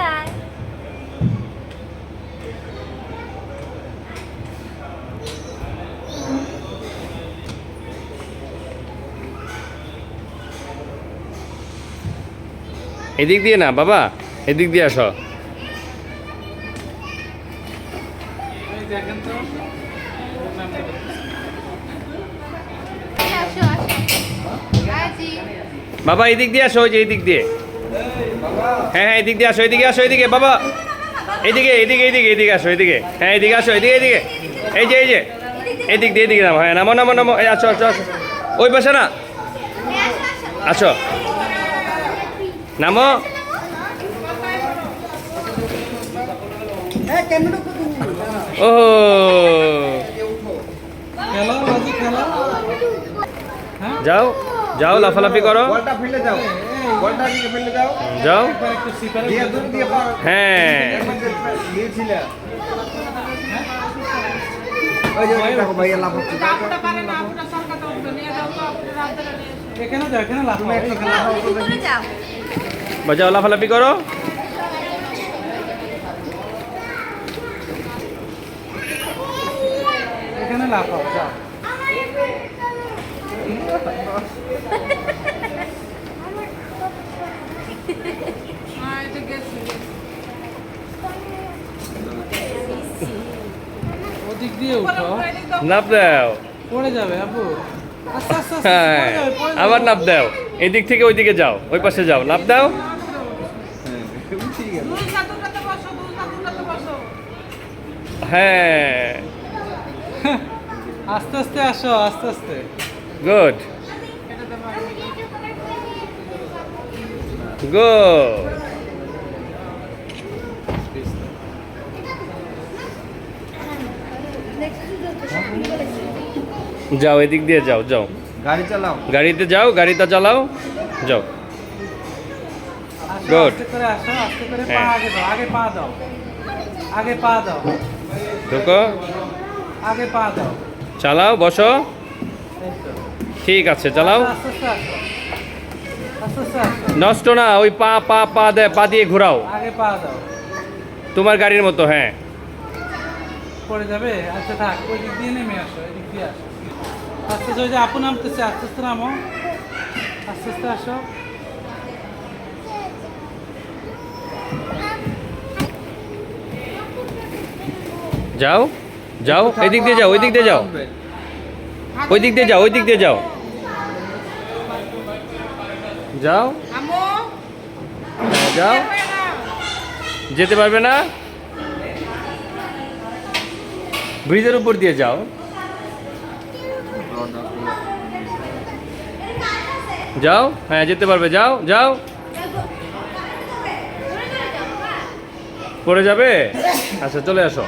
কোথায়? এদিক দিয়ে না বাবা, এদিক দিয়ে আসো। আসো আসো আজি বাবা এদিক দিয়ে আসো, ওই যে এদিক দিয়ে। হ্যাঁ হ্যাঁ এদিক দিয়ে আসো, এদিকে আসো, এদিকে বাবা, এদিকে এদিকে এদিকে এদিকে আসো, এদিকে। হ্যাঁ এদিকে আসো, এদিকে এদিকে। এই যে এদিক দিয়ে এদিকে নামো। হ্যাঁ নামো নামো নামো, এই আসো আসো আসো। ওই পাশে না, আসো নামো। ও যাও যাও, লাফালাফি করো। বলটা ফেলে দাও, বলটা নিয়ে ফেলে দাও। যাও। দিয়ে দূর দিয়ে পার। হ্যাঁ দিয়েছিলে ওই যে দেখো ভাইয়া লাভ হচ্ছে। এখানে যাও, এখানে লাফাও, এখানে লাফাও। করে যাও বাজাও, লাফালাফি করো। এখানে লাফাও, যাও। ওদিক দিয়ে উঠো, নাপ দাও। পড়ে যাবে আপু। আস্তে আস্তে আস্তে হ্যাঁ পড়ে যাবে, পড়ে যাবে। আবার নাপ দাও, এদিক থেকে ওইদিকে যাও, ওই পাশে যাও, নাপ দাও। হ্যাঁ আস্তে আস্তে আসো, আস্তে আস্তে। Good good. যাও এদিক দিয়ে যাও, যাও গাড়ি চালাও। গাড়িতে যাও, গাড়িটা চালাও, যাও। আসো, Good. আস্তে করে আসো, আস্তে করে পা হ্যাঁ। আগে দাও, আগে পা দাও, আগে পা দাও, ঢুকো, আগে পা দাও। চালাও, বসো। এই তো। ঠিক আছে, চালাও। আস্তে আস্তে আসো, আস্তে আস্তে আসো। নষ্ট না, ওই পা পা পা পা দিয়ে ঘোরাও, আগে পা দাও। তোমার গাড়ির মতো। হ্যাঁ পড়ে যাবে। আচ্ছা থাক, ওই দিক দিয়ে নেমে আসো, এদিক দিয়ে আসো। আস্তে আস্তে, ওই যে আপু নামতেছে, আস্তে আস্তে নামো, আস্তে আস্তে আসো। যাও যাও, এদিক দিয়ে যাও, ওই দিক দিয়ে যাও, ওই দিক দিয়ে যাও, ওই দিক দিয়ে যাও, যাও যাও। যেতে পারবে না, ব্রিজের উপর দিয়ে যাও। যাও, হ্যাঁ যেতে পারবে, যাও যাও। পড়ে যাবে। আচ্ছা চলে আসো।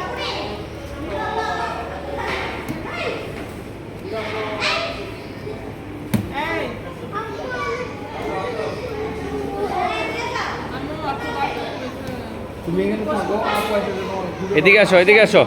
তুমি এখানে থাকো, আপু এসে তোমার এদিকে আসো, এদিকে আসো।